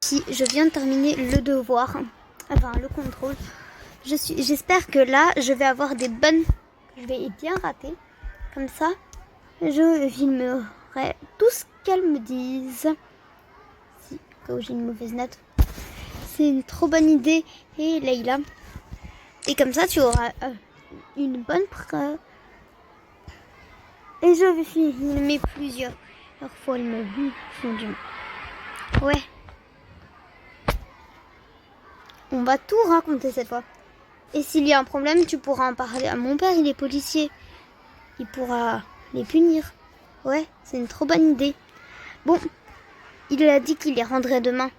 filles, je viens de terminer le devoir, enfin le contrôle. J'espère que là, je vais avoir des bonnes... Je vais bien rater. Comme ça, je filmerai tout ce qu'elles me disent. Si, quand j'ai une mauvaise note. C'est une trop bonne idée. Et Leïla. Et comme ça, tu auras une bonne preuve. Et je vais filmer plusieurs. Parfois, elles me font du... Ouais. On va tout raconter cette fois. Et s'il y a un problème, tu pourras en parler à mon père, il est policier. Il pourra les punir. Ouais, c'est une trop bonne idée. Bon, il a dit qu'il les rendrait demain.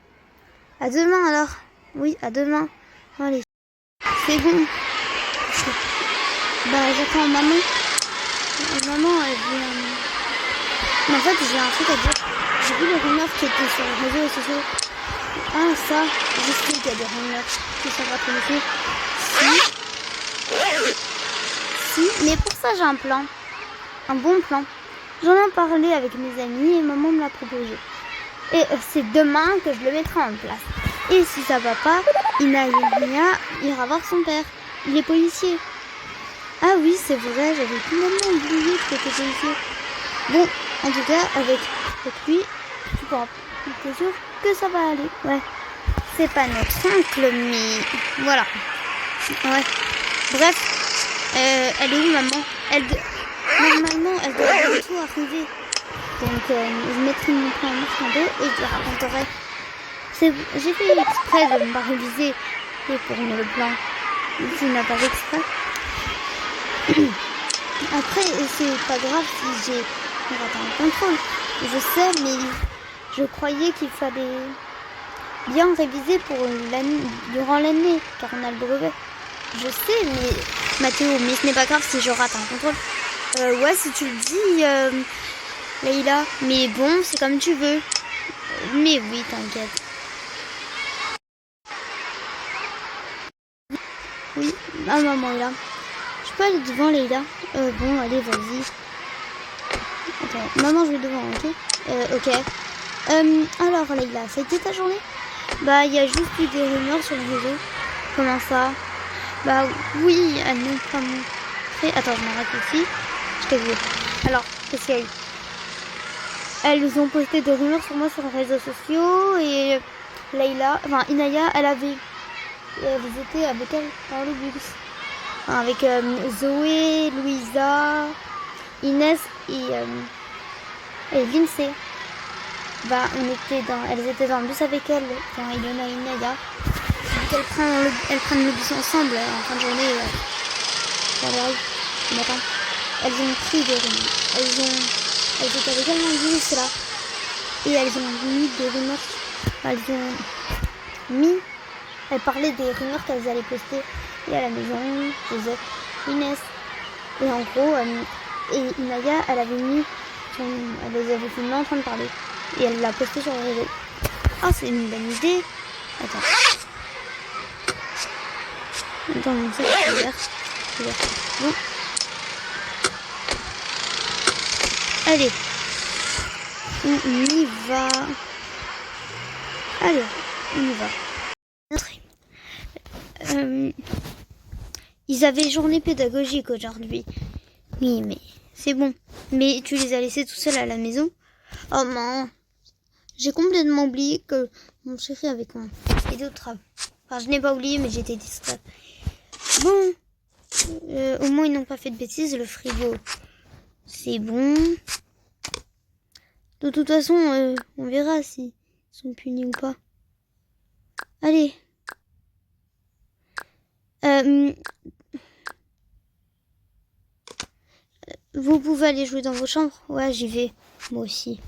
À demain alors. Oui, à demain. Allez. C'est bon. Bah, j'attends maman. Maman, elle vient... Mais en fait, j'ai un truc à dire. J'ai vu les rumeurs qui étaient sur les réseaux sociaux. Ah, ça, je sais qu'il y a des rumeurs qui sont rattrapées. Si, mais pour ça, j'ai un plan. Un bon plan. J'en ai parlé avec mes amis et maman me l'a proposé. Et c'est demain que je le mettrai en place. Et si ça va pas, Inaya ira voir son père. Il est policier. Ah oui, c'est vrai, j'avais complètement oublié que c'était policier. Bon, en tout cas, avec lui, tu pourras être sûr que ça va aller. Ouais. C'est pas notre oncle, mais voilà. Ouais. Bref, elle est où, maman? Normalement, elle doit bientôt arriver. Donc, je mettrai mon plan en deux et je raconterai. J'ai fait exprès de ne pas réviser pour le plan. Tu n'as pas fait exprès. Après, c'est pas grave si j'ai raté un contrôle. Je sais, mais je croyais qu'il fallait bien réviser pour durant l'année, car on a le brevet. Je sais, mais Mathéo, mais ce n'est pas grave si je rate un contrôle. Ouais, si tu le dis, Leïla. Mais bon, c'est comme tu veux. Mais oui, t'inquiète. Oui, ma maman est là. Je peux aller devant, Leïla? Bon, allez, vas-y. Attends, maman, je vais devant, ok? Ok. Alors, Leïla, ça a été ta journée? Bah, il y a juste eu des rumeurs sur le réseau. Comment ça? Bah, oui, elles n'ont pas montré. Attends, je m'arrête ici. Je t'ai vu. Alors, qu'est-ce qu'il y a eu? Elles ont posté des rumeurs sur moi sur les réseaux sociaux et Leïla, enfin Inaya, elles étaient avec elle dans le bus. Enfin, avec Zoé, Louisa, Inès et Lindsay. Bah, elles étaient dans le bus avec elle, quand Ilona et Inaya. Elles prennent le bus ensemble en fin de journée dans les rues le matin. Elles ont pris des rumeurs. Elles étaient avec elle dans le bus là. Et elles ont mis des rumeurs. Elles parlaient des rumeurs qu'elles allaient poster. Et à la maison, Joseph, Inès. Et en gros, et Inaya, elle les avait filmés en train de parler. Et elle l'a posté sur les réseaux. Ah, c'est une bonne idée. Attends, c'est ouvert. Bon. Allez. On y va. Allez, on y va. Ils avaient journée pédagogique aujourd'hui. Oui, mais c'est bon. Mais tu les as laissés tout seuls à la maison? Oh non. J'ai complètement oublié que mon chéri avait et d'autres travaux. Enfin, je n'ai pas oublié, mais j'étais distraite. Bon. Au moins, ils n'ont pas fait de bêtises. Le frigo, c'est bon. De toute façon, on verra s'ils sont punis ou pas. Allez. Vous pouvez aller jouer dans vos chambres? Ouais, j'y vais. Moi aussi.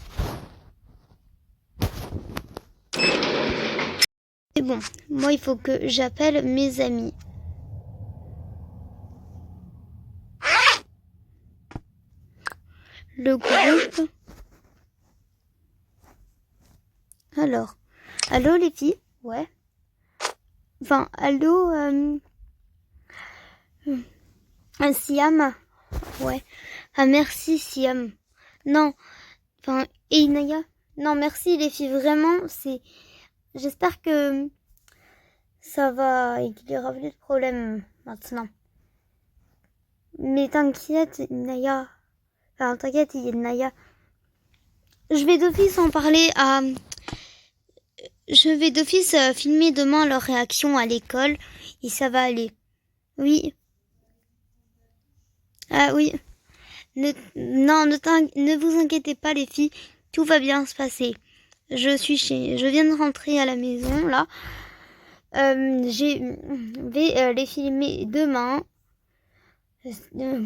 C'est bon. Moi, il faut que j'appelle mes amis. Le groupe. Alors. Allô, les filles? Ouais. Enfin, allô, Siam? Ouais. Ah, merci, Siam. Non. Enfin, et Inaya? Non, merci, les filles. Vraiment, c'est... J'espère que ça va et qu'il y aura plus de problème maintenant. Mais t'inquiète, Naya. Enfin, t'inquiète, Naya. Je vais d'office en parler à... Je vais d'office filmer demain leur réaction à l'école et ça va aller. Oui. Ah oui. Ne vous inquiétez pas les filles, tout va bien se passer. Je viens de rentrer à la maison là. Je vais les filmer demain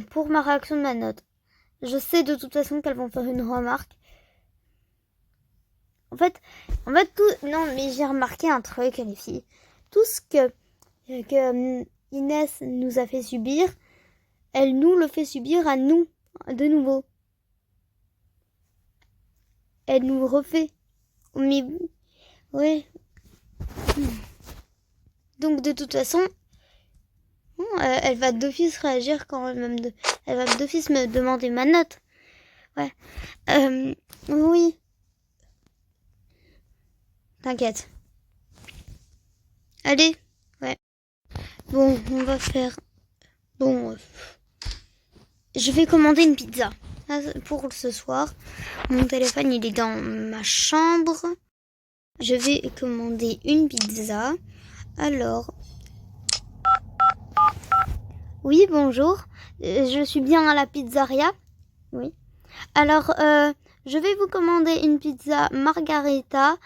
pour ma réaction de ma note. Je sais de toute façon qu'elles vont faire une remarque. En fait, tout. Non, mais j'ai remarqué un truc, les filles. Tout ce que Inès nous a fait subir, elle nous le fait subir à nous, de nouveau. Elle nous refait. Mais, ouais. Donc, de toute façon, elle va d'office réagir quand même. Elle va d'office me demander ma note. Ouais. Oui. T'inquiète. Allez. Ouais. Bon, on va faire... Bon, je vais commander une pizza pour ce soir. Mon téléphone, il est dans ma chambre. Je vais commander une pizza. Alors... Oui, bonjour. Je suis bien à la pizzeria. Oui. Alors, je vais vous commander une pizza margarita,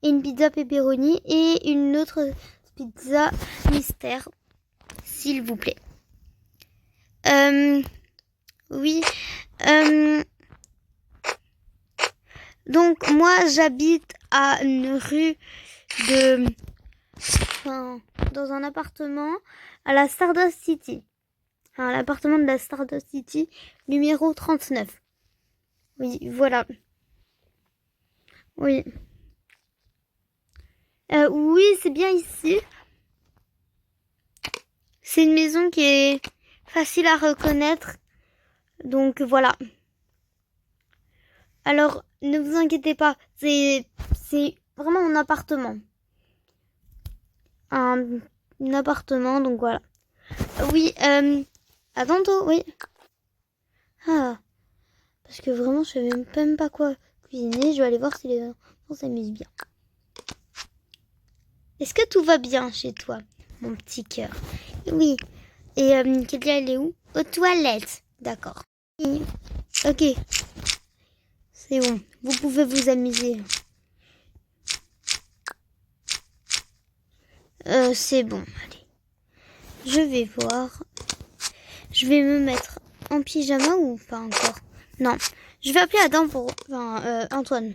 une pizza pepperoni et une autre pizza mystère, s'il vous plaît. Oui. Donc, moi, j'habite à une rue de... Enfin, dans un appartement à la Stardust City. Enfin, l'appartement de la Stardust City, numéro 39. Oui, voilà. Oui. Oui, c'est bien ici. C'est une maison qui est facile à reconnaître. Donc, voilà. Alors, ne vous inquiétez pas. C'est vraiment un appartement. Un appartement, donc voilà. Oui, à tantôt, oui. Ah, parce que vraiment, je sais même pas quoi cuisiner. Je vais aller voir si les enfants s'amusent bien. Est-ce que tout va bien chez toi, mon petit cœur? Oui. Et Kélia, elle est où? Aux toilettes. D'accord. Oui. Ok. C'est bon. Vous pouvez vous amuser. C'est bon. Allez. Je vais voir. Je vais me mettre en pyjama ou pas encore? Non. Je vais appeler Adam pour... Enfin, Antoine.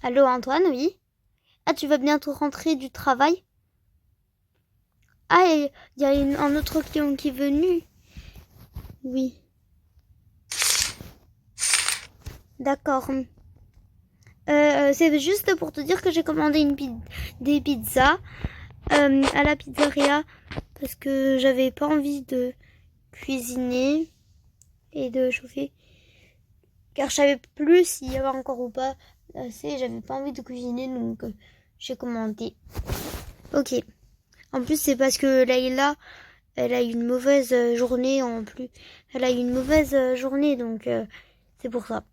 Allô, Antoine, oui? Ah, tu vas bientôt rentrer du travail? Ah, il y a un autre client qui est venu? Oui. D'accord. C'est juste pour te dire que j'ai commandé des pizzas à la pizzeria parce que j'avais pas envie de cuisiner et de chauffer. Car je savais plus s'il y avait encore ou pas assez. J'avais pas envie de cuisiner donc j'ai commandé. Ok. En plus, c'est parce que Layla, elle a eu une mauvaise journée en plus. Elle a eu une mauvaise journée donc c'est pour ça.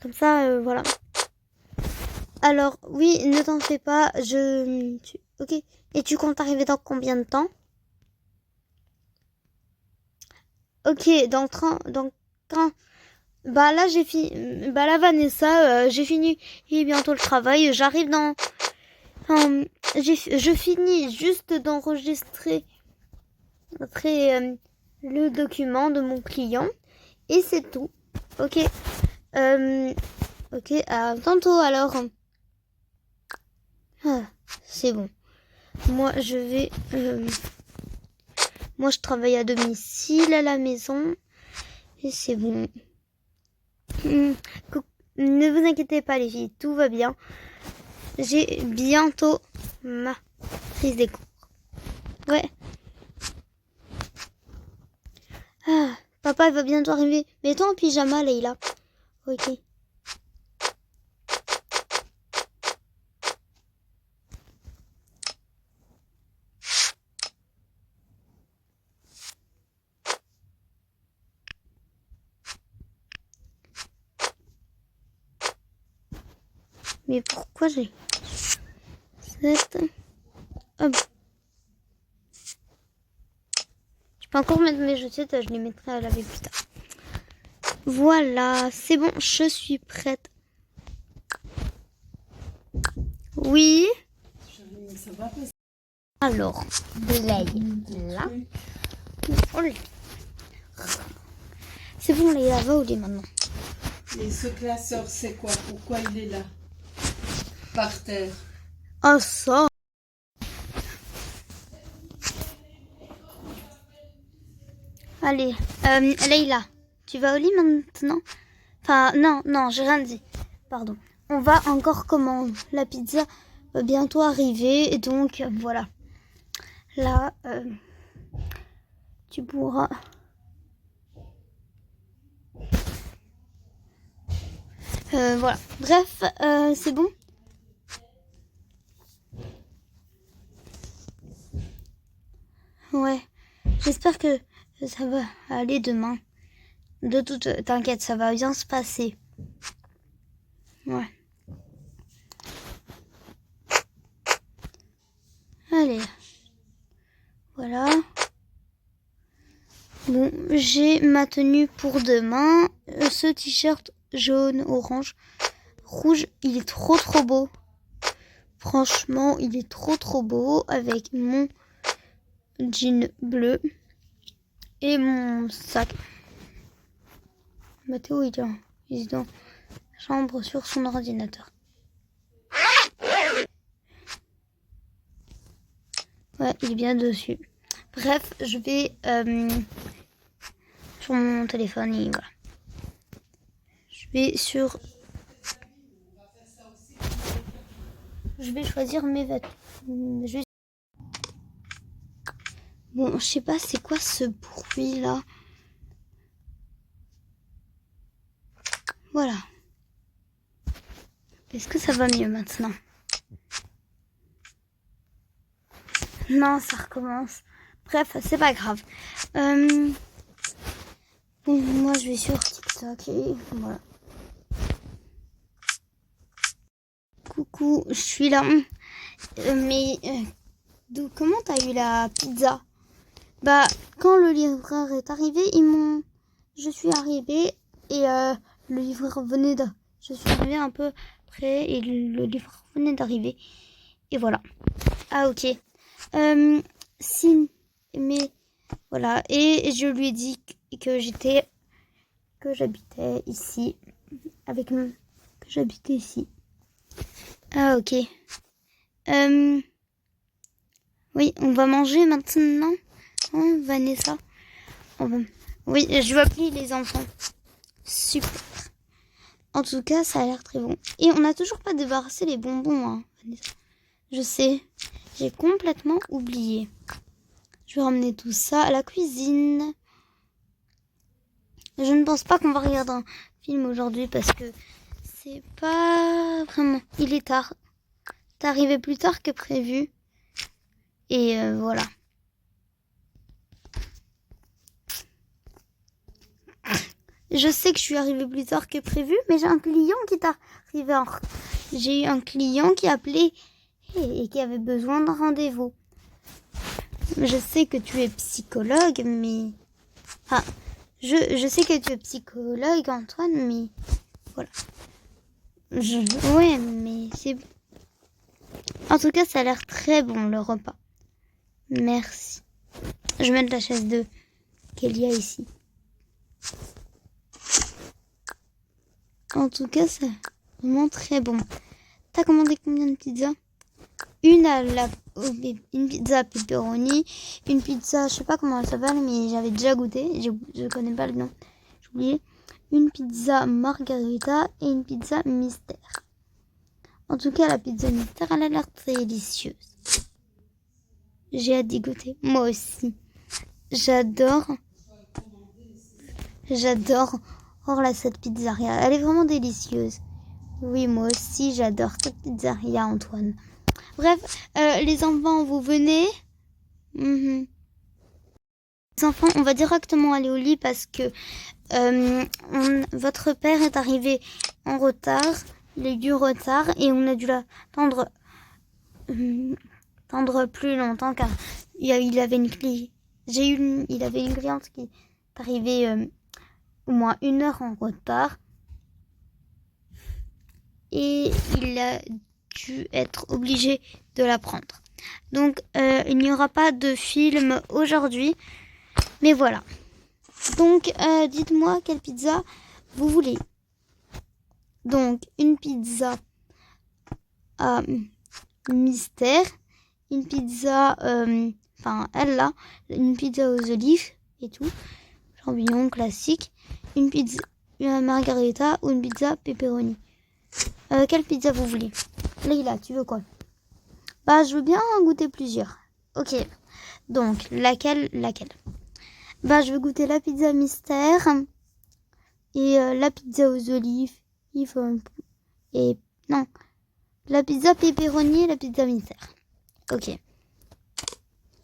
Comme ça, voilà. Alors, oui, ne t'en fais pas, ok. Et tu comptes arriver dans combien de temps? Ok, quand... Bah là, j'ai fini... Bah là, Vanessa, j'ai fini bientôt le travail. J'arrive dans... Enfin, je finis juste d'enregistrer le document de mon client. Et c'est tout. Ok. Ok, à tantôt alors. Ah, c'est bon. Moi, moi, je travaille à domicile à la maison. Et c'est bon. Ne vous inquiétez pas, les filles. Tout va bien. J'ai bientôt ma prise des cours. Ouais. Ah, papa va bientôt arriver. Mets-toi en pyjama, Leïla. Ok. Mais pourquoi j'ai cette... Hop. Je peux encore mettre mes chaussettes, je les mettrai à laver plus tard. Voilà, c'est bon, je suis prête. Oui. Ça va pas. Alors, Leïla, là. Oh, c'est bon, Leïla, va au lit maintenant. Et ce classeur, c'est quoi? Pourquoi il est là? Par terre. Oh, ça. Allez, Leïla, tu vas au lit maintenant? Enfin, non, j'ai rien dit. Pardon. On va encore commander. La pizza va bientôt arriver. Et donc, voilà. Là, tu pourras... voilà. Bref, c'est bon. Ouais. J'espère que ça va aller demain. T'inquiète, ça va bien se passer. Ouais. Allez. Voilà. Bon, j'ai ma tenue pour demain. Ce t-shirt jaune, orange, rouge, il est trop beau. Franchement, il est trop beau avec mon jean bleu et mon sac. Mathéo, il est dans la chambre sur son ordinateur. Ouais, il est bien dessus. Bref, je vais sur mon téléphone et voilà. Je vais choisir mes vêtements. Bon, je sais pas c'est quoi ce bruit là. Voilà. Est-ce que ça va mieux maintenant? Non, ça recommence. Bref, c'est pas grave. Bon, moi je vais sur TikTok et voilà. Coucou, je suis là. Mais comment t'as eu la pizza? Bah, quand le livreur est arrivé, je suis arrivée et le livreur venait de... Je suis arrivée un peu près et le livreur venait d'arriver. Et voilà. Ah, ok. Si, mais voilà. Et je lui ai dit que j'habitais ici. Que j'habitais ici. Ah, ok. Oui, on va manger maintenant. Oh, Vanessa. Oui, je vais appeler les enfants. Super. En tout cas, ça a l'air très bon. Et on n'a toujours pas débarrassé les bonbons, hein, Vanessa. Je sais. J'ai complètement oublié. Je vais ramener tout ça à la cuisine. Je ne pense pas qu'on va regarder un film aujourd'hui parce que c'est pas vraiment... Il est tard. T'es arrivé plus tard que prévu. Et voilà. Je sais que je suis arrivée plus tard que prévu, mais j'ai un client qui est arrivé en... J'ai eu un client qui a appelé et qui avait besoin d'un rendez-vous. Je sais que tu es psychologue, mais... Enfin, je sais que tu es psychologue, Antoine, mais... Voilà. Ouais, mais c'est... En tout cas, ça a l'air très bon, le repas. Merci. Je vais mettre la chaise de Kélia ici. En tout cas, c'est vraiment très bon. T'as commandé combien de pizzas? Une pizza pepperoni, une pizza, je sais pas comment elle s'appelle, mais j'avais déjà goûté. Je connais pas le nom. J'ai oublié. Une pizza margarita et une pizza mystère. En tout cas, la pizza mystère, elle a l'air très délicieuse. J'ai hâte d'y goûter. Moi aussi. J'adore. Oh là, cette pizzeria. Elle est vraiment délicieuse. Oui, moi aussi, j'adore cette pizzeria, Antoine. Bref, les enfants, vous venez. Les enfants, on va directement aller au lit parce que votre père est arrivé en retard. il a eu du retard et on a dû l'attendre plus longtemps car il avait une il avait une cliente qui est arrivée au moins 1 heure en retard et il a dû être obligé de la prendre. Donc il n'y aura pas de film aujourd'hui, mais voilà. Donc dites-moi quelle pizza vous voulez. Donc une pizza à mystère, une pizza, elle là, une pizza aux olives et tout, champignons classique, une pizza margarita ou une pizza pepperoni. Quelle pizza vous voulez? Leïla, tu veux quoi? Bah, je veux bien en goûter plusieurs. Ok, donc laquelle? Bah, je veux goûter la pizza mystère et la pizza aux olives et non, la pizza pepperoni et la pizza mystère. Ok.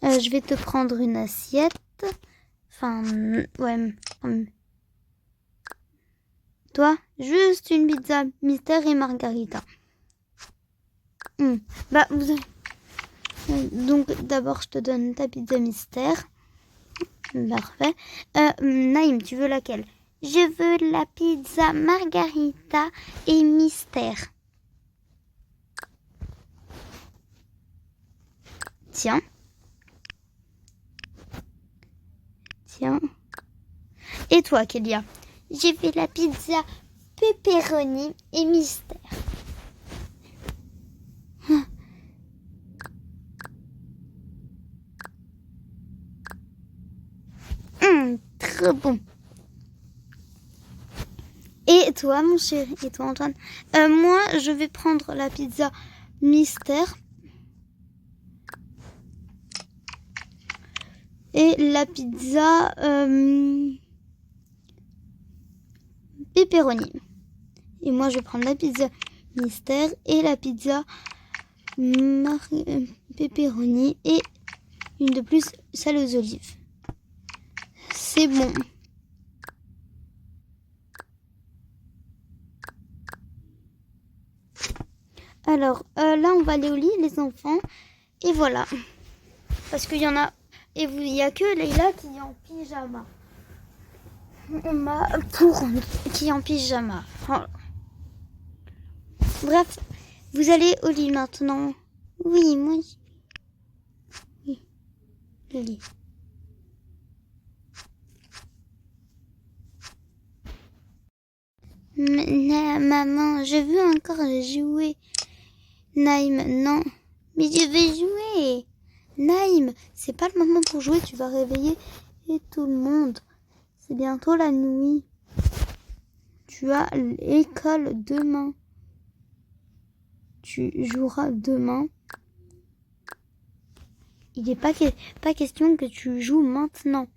Je vais te prendre une assiette. Enfin, ouais. Toi, juste une pizza mystère et margarita. Bah, donc, d'abord, je te donne ta pizza mystère. Parfait. Naïm, tu veux laquelle? Je veux la pizza margarita et mystère. Tiens. Et toi, Kélia? J'ai fait la pizza pepperoni et mystère. Trop bon. Et toi, mon chéri? Et toi, Antoine? Moi, je vais prendre la pizza mystère. Et la pizza pepperoni. Et moi, je vais prendre la pizza mystère et la pizza pepperoni et une de plus, celle aux olives. C'est bon. Alors, là, on va aller au lit, les enfants. Et voilà. Parce qu'il y en a... Et il n'y a que Leïla qui est en pyjama. Qui est en pyjama. Voilà. Bref, vous allez au lit maintenant. Oui, moi. Oui, le lit. Maman, je veux encore jouer. Naïm, non. Mais je veux jouer. Naïm, c'est pas le moment pour jouer, tu vas réveiller tout le monde. C'est bientôt la nuit. Tu as l'école demain. Tu joueras demain. Il n'est pas question que tu joues maintenant.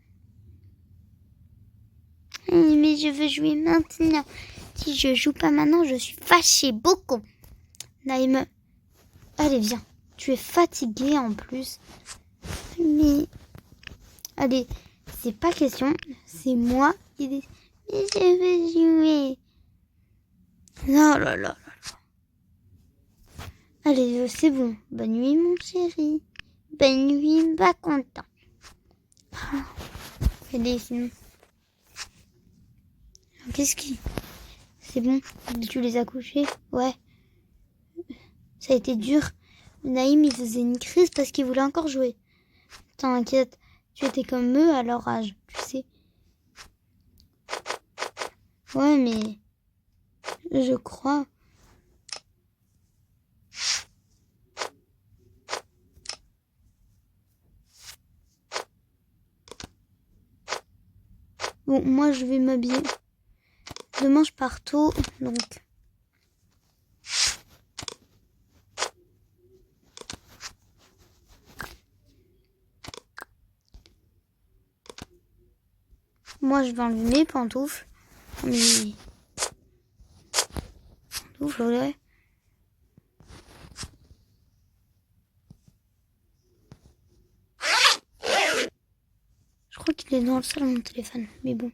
Mais je veux jouer maintenant. Si je joue pas maintenant, je suis fâchée beaucoup. Naïm, allez, viens. Tu es fatiguée en plus. Mais... Allez, c'est pas question. C'est moi qui dis. Mais je veux jouer. Non, là. Allez, c'est bon. Bonne nuit, mon chéri. Bonne nuit, pas content. Allez, sinon. Qu'est-ce qui... C'est bon, tu les as couchés? Ouais. Ça a été dur. Naïm, il faisait une crise parce qu'il voulait encore jouer. T'inquiète, tu étais comme eux à leur âge, tu sais. Ouais, mais... Je crois... Bon, moi, je vais m'habiller. Demain, je pars tôt, donc... Moi, je vais enlever mes pantoufles. Mes pantoufles, ouais. Je crois qu'il est dans le salon, mon téléphone, mais bon.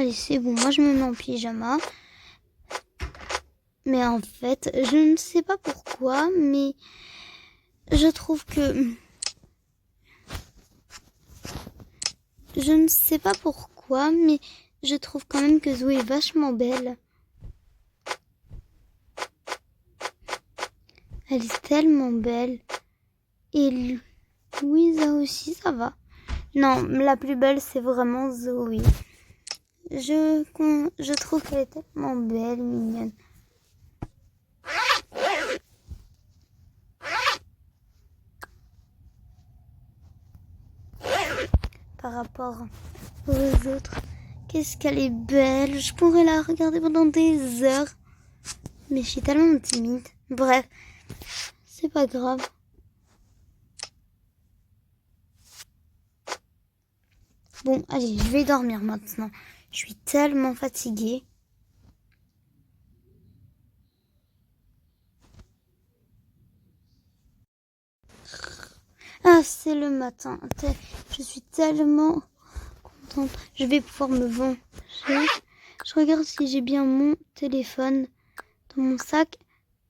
Allez, c'est bon. Moi, je me mets en pyjama. Mais en fait, je ne sais pas pourquoi, mais je trouve que... Je ne sais pas pourquoi, mais je trouve quand même que Zoé est vachement belle. Elle est tellement belle. Et Louisa aussi, ça va. Non, la plus belle, c'est vraiment Zoé. Je trouve qu'elle est tellement belle, mignonne. Par rapport aux autres, qu'est-ce qu'elle est belle. Je pourrais la regarder pendant des heures. Mais je suis tellement timide. Bref, c'est pas grave. Bon, allez, je vais dormir maintenant. Je suis tellement fatiguée. Ah, c'est le matin. Je suis tellement contente. Je vais pouvoir me venger. Je regarde si j'ai bien mon téléphone dans mon sac.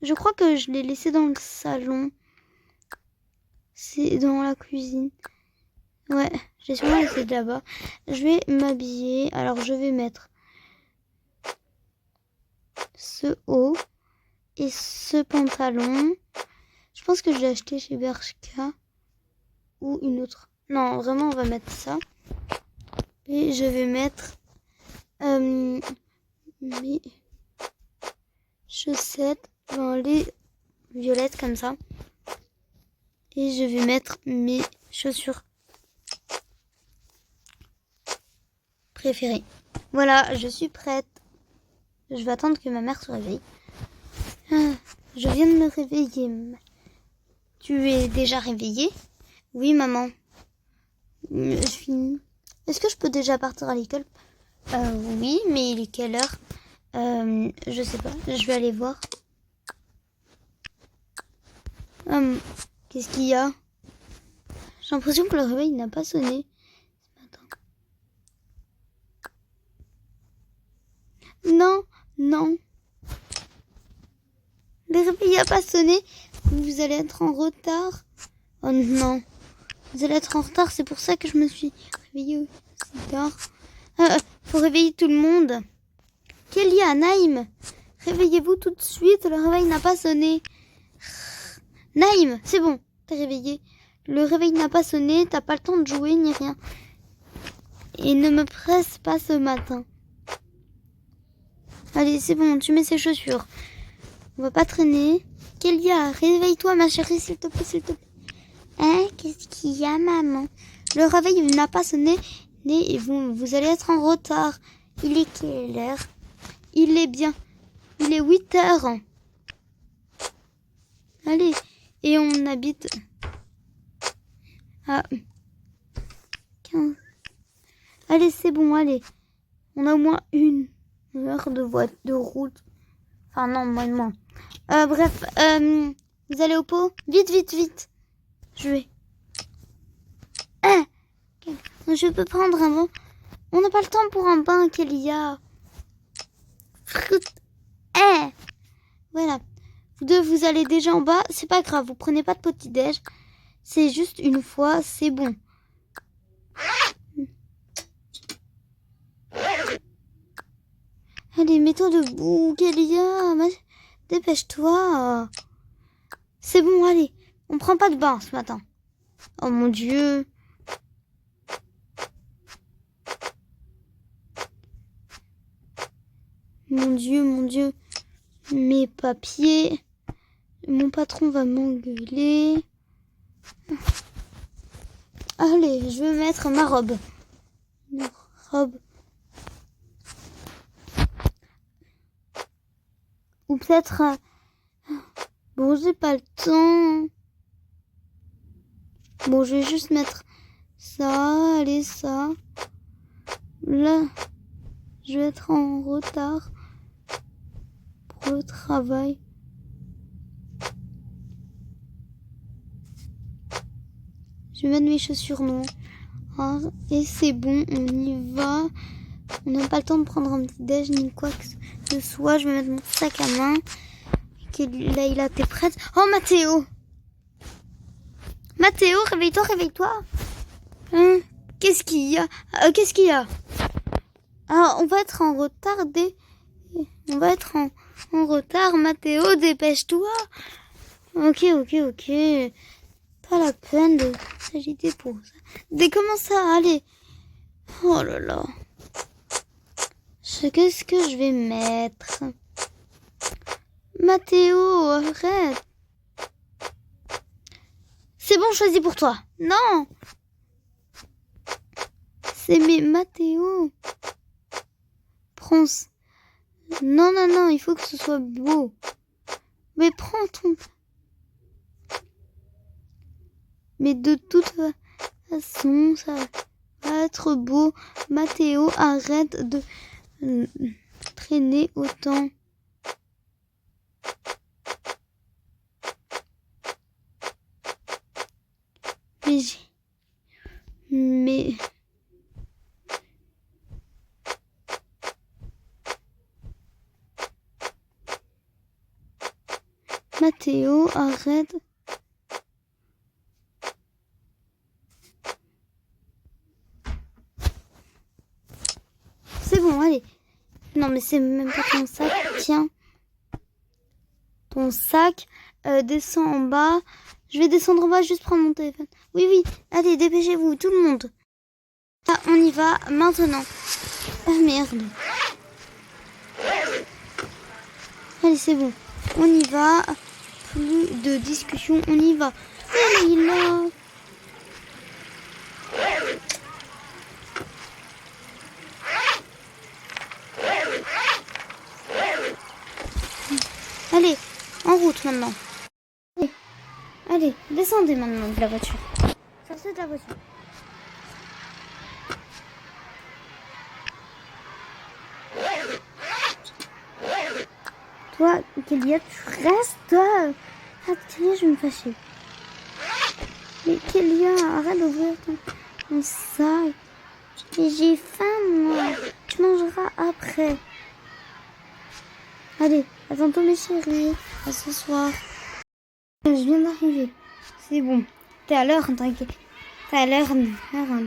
Je crois que je l'ai laissé dans le salon. C'est dans la cuisine. Ouais, j'ai sûrement laissé là-bas. Je vais m'habiller. Alors, je vais mettre ce haut et ce pantalon. Je pense que je l'ai acheté chez Bershka ou une autre. Non, vraiment, on va mettre ça. Et je vais mettre mes chaussettes dans les violettes comme ça. Et je vais mettre mes chaussures préférées. Voilà, je suis prête. Je vais attendre que ma mère se réveille. Ah, je viens de me réveiller. Tu es déjà réveillée? Oui, maman. Est-ce que je peux déjà partir à l'école? Oui, mais il est quelle heure? Je sais pas. Je vais aller voir. Qu'est-ce qu'il y a? J'ai l'impression que le réveil n'a pas sonné ce matin. Non, non. Le réveil n'a pas sonné. Vous allez être en retard. Oh non. Vous allez être en retard. C'est pour ça que je me suis réveillée aussi tard. Faut réveiller tout le monde. Kélia, Naïm, réveillez-vous tout de suite. Le réveil n'a pas sonné. Naïm, c'est bon. T'es réveillé. Le réveil n'a pas sonné. T'as pas le temps de jouer ni rien. Et ne me presse pas ce matin. Allez, c'est bon. Tu mets ces chaussures. On va pas traîner. Kélia, réveille-toi, ma chérie, s'il te plaît, s'il te plaît. Hein, qu'est-ce qu'il y a, maman? Le réveil n'a pas sonné et vous allez être en retard. Il est quelle heure? Il est 8 heures. Allez, et on habite à 15. Allez, c'est bon, allez. On a au moins 1 heure de route. Enfin, non, moins. Bref, vous allez au pot? Vite, vite, vite. Je vais. Je peux prendre un bain. On n'a pas le temps pour un bain, Kélia. Voilà. Vous deux, vous allez déjà en bas. C'est pas grave, vous prenez pas de petit-déj. C'est juste une fois, c'est bon. Allez, mets-toi debout, Kélia. Dépêche-toi. C'est bon, allez. On prend pas de bain ce matin. Oh mon Dieu. Mon Dieu. Mes papiers. Mon patron va m'engueuler. Allez, je vais mettre ma robe. Une robe. Ou peut-être... Bon, j'ai pas le temps. Bon, je vais juste mettre ça. Allez, ça. Là, je vais être en retard pour le travail. Je vais mettre mes chaussures noires. Et c'est bon, on y va. On n'a pas le temps de prendre un petit déj ni quoi que ce soit. Je vais mettre mon sac à main. Leïla, t'es prête? Oh, Mathéo! Mathéo, réveille-toi, réveille-toi! Hein? Qu'est-ce qu'il y a? Qu'est-ce qu'il y a? Ah, on va être en retard On va être en retard, Mathéo, dépêche-toi! Ok. Pas la peine de s'agiter pour ça. Comment ça? Allez! Oh là là! Qu'est-ce que je vais mettre? Mathéo, arrête! C'est bon, choisis pour toi. Non! Mais Mathéo. Prends. Non, il faut que ce soit beau. Mais prends ton... Mais de toute façon, ça va être beau. Mathéo, arrête de traîner autant. Mais... Mathéo, arrête. C'est bon, allez. Non, mais c'est même pas ton sac. Tiens. Ton sac. Descends en bas. Je vais descendre en bas, juste prendre mon téléphone. Oui. Allez, dépêchez-vous, tout le monde. Ah, on y va maintenant. Ah, merde. Allez, c'est bon. On y va. Plus de discussion, on y va. Allez, là. Allez, en route maintenant. Allez, descendez maintenant de la voiture. Sortez de la voiture. Toi, Kélia, tu restes. Ah, Kélia, je vais me fâcher. Mais Kélia, arrête d'ouvrir ton sac. J'ai faim, moi. Tu mangeras après. Allez, à tantôt mes chéris. À ce soir. Je viens d'arriver. C'est bon. T'es à l'heure, t'inquiète. T'es à l'heure,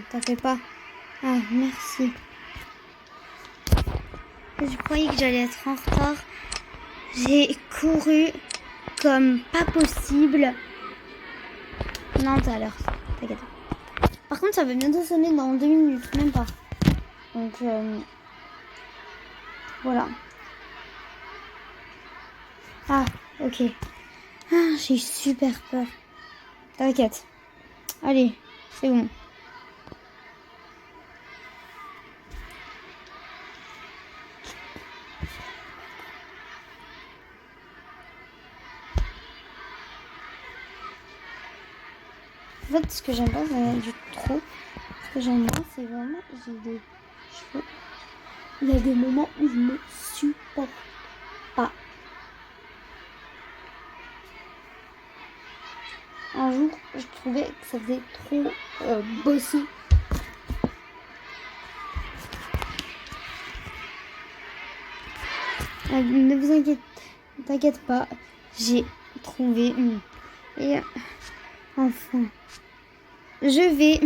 t'inquiète pas. Ah, merci. Je croyais que j'allais être en retard. J'ai couru comme pas possible. Non, t'es à l'heure. T'inquiète. Par contre, ça va bientôt sonner dans 2 minutes, même pas. Donc, voilà. Ah, ok. Ah, j'ai super peur. T'inquiète. Allez, c'est bon. En fait, ce que j'aime pas, c'est du trop. Ce que j'aime pas, c'est vraiment, j'ai des cheveux. Il y a des moments où je me supporte pas. Un jour, je trouvais que ça faisait trop bossy. Ne vous t'inquiète pas, j'ai trouvé. Et enfin, je vais.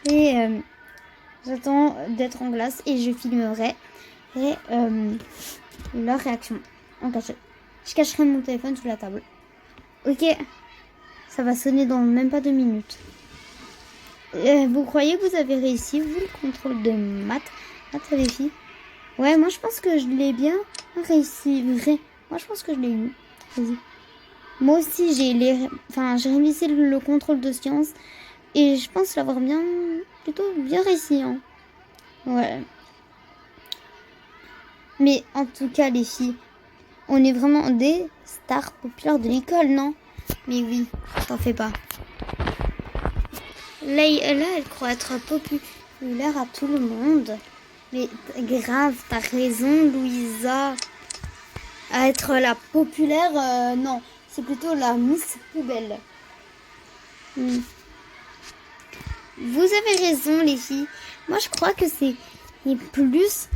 Et j'attends d'être en glace et je filmerai leur réaction en cachette. Je cacherai mon téléphone sous la table. Ok, ça va sonner dans même pas 2 minutes. Vous croyez que vous avez réussi, vous, le contrôle de maths, les filles? Ouais, moi je pense que je l'ai bien réussi. Moi je pense que je l'ai eu. Vas-y. Moi aussi j'ai révisé le contrôle de sciences et je pense l'avoir plutôt bien réussi. Hein. Ouais. Mais en tout cas les filles, on est vraiment des stars populaires de l'école, non? Mais oui, t'en fais pas. Là, elle croit être populaire à tout le monde. Mais grave, t'as raison, Louisa. À être la populaire, non. C'est plutôt la Miss Poubelle. Vous avez raison, les filles. Moi, je crois que c'est Et plus,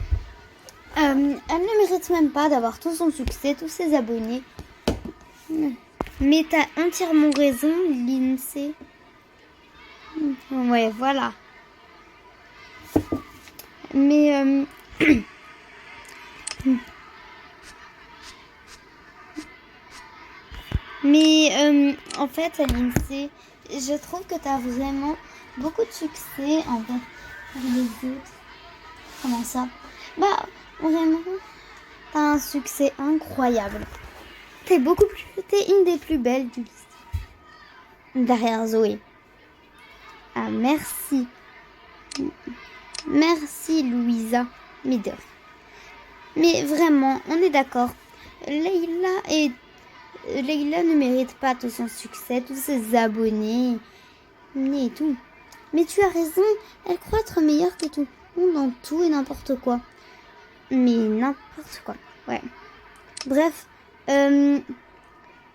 elle ne mérite même pas d'avoir tout son succès, tous ses abonnés. Mais t'as entièrement raison, Lindsay. Ouais, voilà. Mais en fait, Lindsay, je trouve que tu as vraiment beaucoup de succès envers les autres. Comment ça? Bah, vraiment, tu as un succès incroyable. T'es une des plus belles du lycée. Derrière Zoé. Ah, merci. Merci, Louisa. Mais vraiment, on est d'accord. Leïla ne mérite pas tout son succès, tous ses abonnés, et tout. Mais tu as raison, elle croit être meilleure que tout le monde dans tout et n'importe quoi. Mais n'importe quoi, ouais. Bref,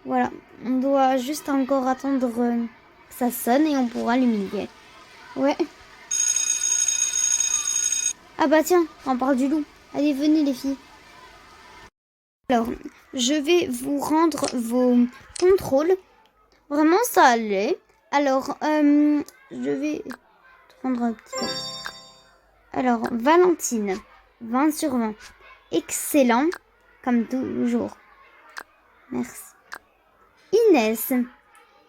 voilà, on doit juste encore attendre que ça sonne et on pourra l'humilier. Ouais. Ah bah tiens, on parle du loup. Allez, venez les filles. Alors, je vais vous rendre vos contrôles. Vraiment, ça allait. Alors, je vais prendre un petit peu. Alors, Valentine, 20 sur 20. Excellent, comme toujours. Merci. Inès,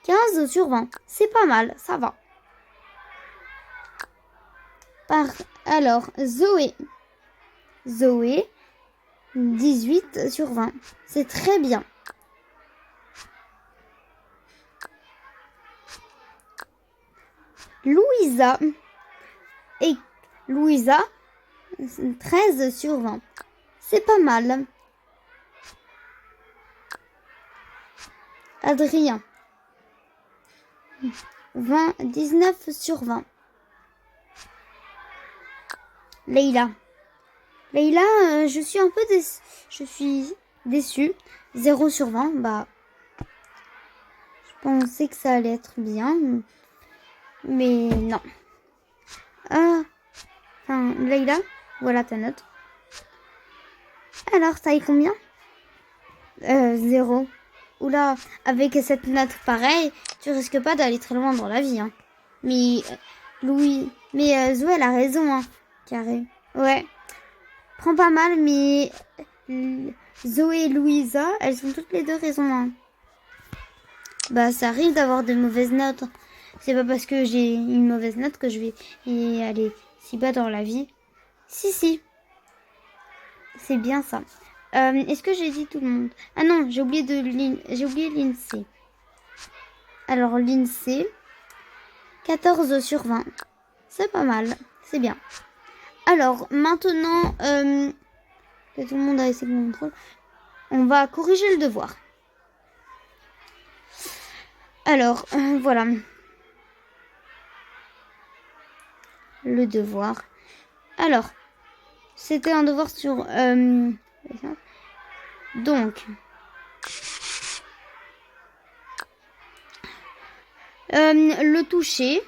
15 sur 20. C'est pas mal, ça va. Alors, Zoé, 18 sur 20. C'est très bien. Louisa, 13 sur 20. C'est pas mal. Adrien, 19 sur 20. Leïla, je suis un peu déçue. 0 sur 20. Bah, je pensais que ça allait être bien. Mais non. Leïla, voilà ta note. Alors, t'as eu combien? 0. Oula, avec cette note pareille, tu risques pas d'aller très loin dans la vie. Hein. Mais Zoé, elle a raison. Hein. Carré. Ouais. Prends pas mal, mais Zoé et Louisa, elles ont toutes les deux raison. Hein. Bah, ça arrive d'avoir de mauvaises notes. C'est pas parce que j'ai une mauvaise note que je vais aller si bas dans la vie. Si. C'est bien ça. Est-ce que j'ai dit tout le monde? Ah non, j'ai oublié Lindsay. Alors, Lindsay, 14 sur 20. C'est pas mal. C'est bien. Alors, maintenant que tout le monde a essayé de contrôle, on va corriger le devoir. Alors, voilà. Le devoir. Alors, c'était un devoir sur... donc... le toucher,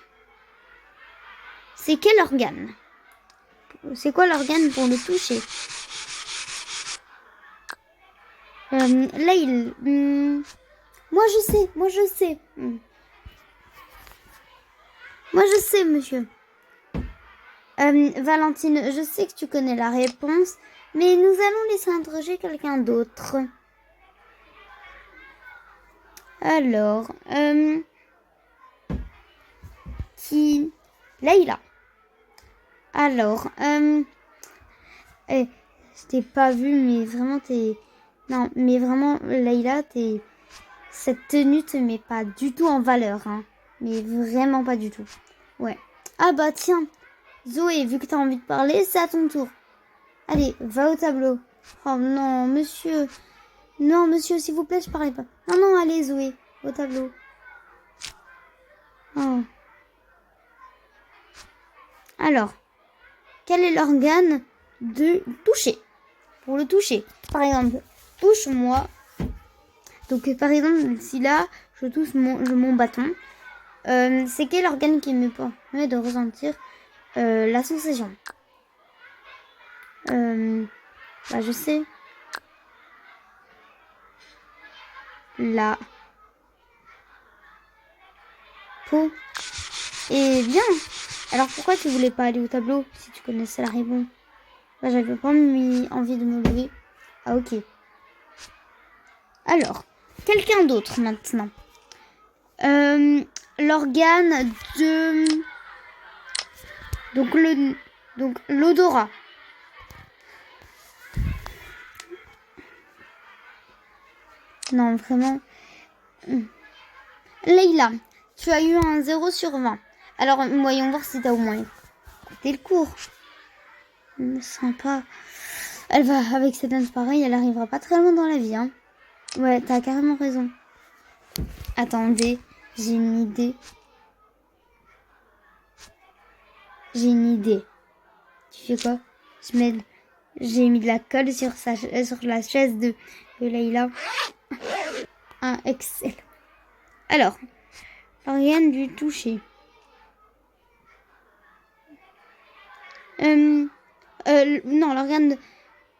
c'est quel organe? C'est quoi l'organe pour le toucher? Laïl, moi je sais. Moi je sais, monsieur. Valentine, je sais que tu connais la réponse, mais nous allons laisser interroger quelqu'un d'autre. Alors, qui? Leïla. Alors, je t'ai pas vu, mais vraiment non, mais vraiment, Leïla, cette tenue te met pas du tout en valeur, hein. Mais vraiment pas du tout. Ouais. Ah bah tiens, Zoé, vu que t'as envie de parler, c'est à ton tour. Allez, va au tableau. Oh non, monsieur. Non, monsieur, s'il vous plaît, je parlais pas. Non, allez, Zoé, au tableau. Oh. Alors, quel est l'organe de toucher? Pour le toucher, par exemple, touche-moi. Donc, par exemple, si là, je touche mon bâton, c'est quel organe qui me permet de ressentir la sensation? Bah, je sais. La peau. Eh bien. Alors pourquoi tu voulais pas aller au tableau si tu connaissais la réponse? Bah, j'avais pas mis envie de me lever. Ah ok. Alors, quelqu'un d'autre maintenant. L'organe de... Donc l'odorat. Non, vraiment. Leïla, tu as eu un 0 sur 20. Alors, voyons voir si tu as au moins écouté le cours. Sympa. Elle va, avec ses notes pareilles, elle arrivera pas très loin dans la vie. Hein. Ouais, t'as carrément raison. Attendez, j'ai une idée. J'ai une idée. Tu fais quoi? J'ai mis de la colle sur la chaise de Leïla. Un Excel. Alors, l'organe du toucher. Non, l'organe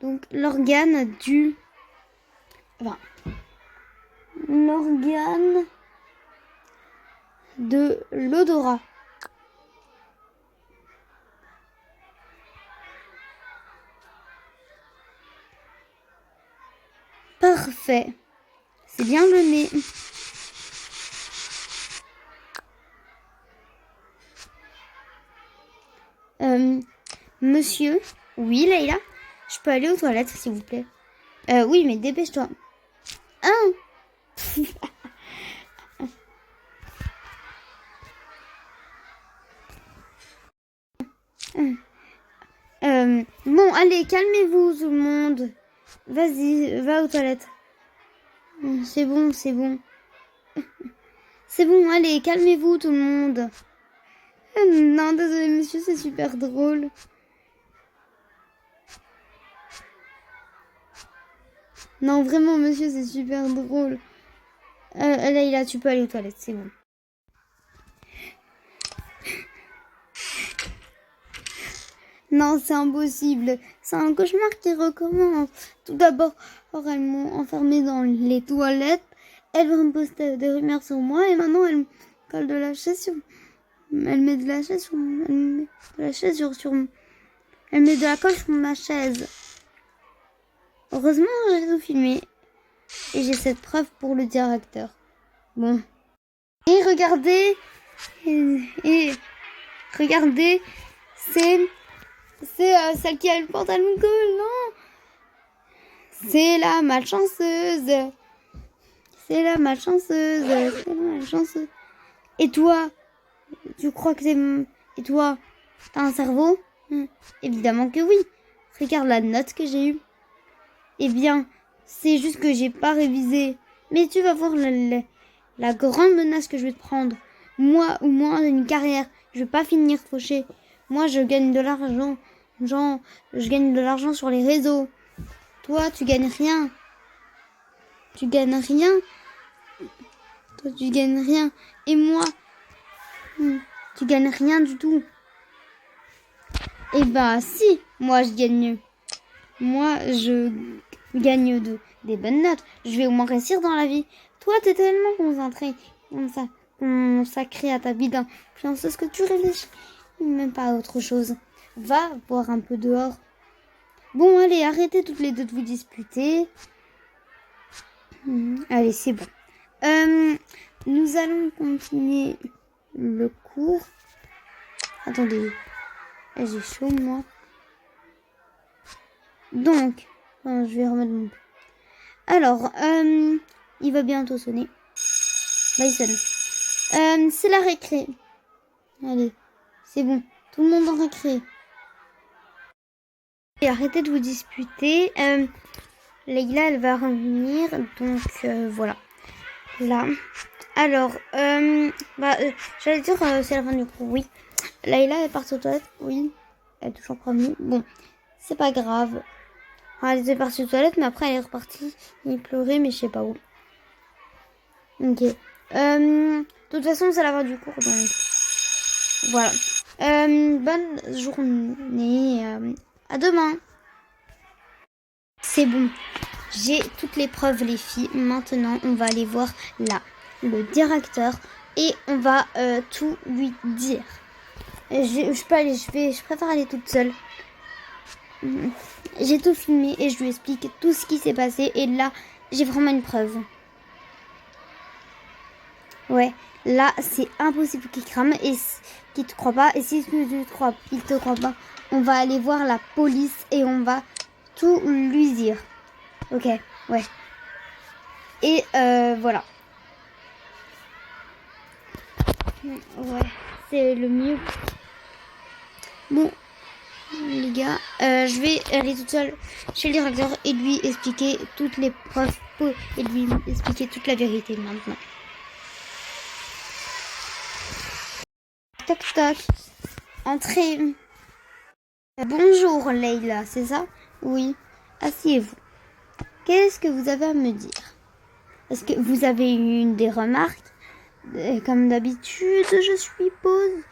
donc l'organe du... Enfin, l'organe de l'odorat. Parfait. C'est bien le nez. Monsieur, oui Leïla, je peux aller aux toilettes s'il vous plaît. Oui, mais dépêche-toi. Bon, allez, calmez-vous tout le monde. Vas-y, va aux toilettes. C'est bon, c'est bon. C'est bon, allez, calmez-vous tout le monde. Non, désolé monsieur, c'est super drôle. Non, vraiment monsieur, c'est super drôle. Leïla, tu peux aller aux toilettes, c'est bon. Non, c'est impossible. C'est un cauchemar qui recommence. Tout d'abord, elles m'ont enfermée dans les toilettes. Elles vont poster des rumeurs sur moi et maintenant elles me collent de la chaise sur... Elle met de la chaise sur... Elle met de la chaise sur... Elle met de la colle sur ma chaise. Heureusement, j'ai tout filmé. Et j'ai cette preuve pour le directeur. Bon. Et regardez. Et regardez. C'est celle qui a le pantalon collant. C'est la malchanceuse. C'est la malchanceuse. C'est la malchanceuse. Et toi, tu crois que c'est... Et toi, t'as un cerveau? Évidemment que oui. Regarde la note que j'ai eue. Eh bien, c'est juste que j'ai pas révisé. Mais tu vas voir la grande menace que je vais te prendre. Moi, ou moi, une carrière. Je vais pas finir fauché. Moi, je gagne de l'argent. Je gagne de l'argent sur les réseaux. Toi, tu gagnes rien. Tu gagnes rien. Toi, tu gagnes rien. Et moi, tu gagnes rien du tout. Eh ben, si, moi, je gagne mieux. Moi, je gagne des bonnes notes. Je vais au moins réussir dans la vie. Toi, t'es tellement consacré à ta vie d'influenceuse que tu réfléchis même pas à autre chose. Va boire un peu dehors. Bon, allez, arrêtez toutes les deux de vous disputer. Allez, c'est bon. Nous allons continuer le cours. Attendez, j'ai chaud, moi. Donc, je vais remettre mon... Alors, il va bientôt sonner. Là, il sonne. C'est la récré. Allez, c'est bon. Tout le monde en récré. Et arrêtez de vous disputer. Leïla, elle va revenir. Donc, voilà. Là. Alors, j'allais dire, c'est la fin du cours. Oui. Leïla est partie aux toilettes. Oui. Elle est toujours pas venue. Bon, c'est pas grave. Elle était partie aux toilettes, mais après elle est repartie. Il pleurait, mais je sais pas où. Ok. De toute façon, c'est la fin du cours, donc voilà. Bonne journée. À demain. c'est bon. J'ai toutes les preuves, les filles. Maintenant, on va aller voir là le directeur et on va tout lui dire. Je peux aller, je préfère aller toute seule. J'ai tout filmé et je lui explique tout ce qui s'est passé et là, j'ai vraiment une preuve. Ouais, là, c'est impossible qu'il crame et qu'il te croit pas. Et si il te croit pas, on va aller voir la police et on va tout lui dire. Ok, ouais. Et voilà. Ouais, c'est le mieux. Bon, les gars, je vais aller toute seule chez le directeur et lui expliquer toutes les preuves et lui expliquer toute la vérité maintenant. Toc toc. Entrez. Bonjour Leïla, c'est ça? Oui. Asseyez-vous. Qu'est-ce que vous avez à me dire? Est-ce que vous avez eu des remarques? Comme d'habitude, je suppose.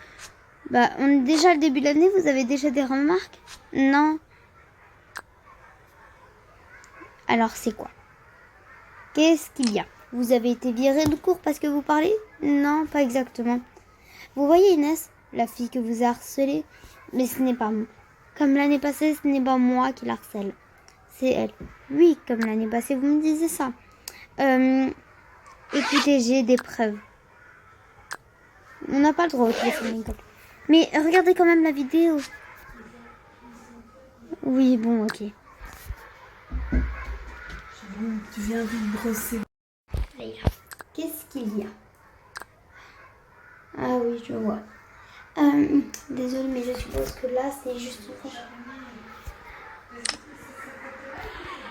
Bah, on est déjà le début de l'année, vous avez déjà des remarques? Non. Alors c'est quoi? Qu'est-ce qu'il y a? Vous avez été viré de cours parce que vous parlez? Non, pas exactement. Vous voyez Inès, la fille que vous harcelez? Mais ce n'est pas moi. Comme l'année passée, ce n'est pas moi qui l'harcèle. C'est elle. Oui, comme l'année passée, vous me disiez ça. Écoutez, j'ai des preuves. On n'a pas le droit au téléphone. Mais regardez quand même la vidéo. Oui, bon, ok. Tu viens vite brosser. Qu'est-ce qu'il y a? Ah oui, je vois. Désolée, mais je suppose que là, c'est juste une fois.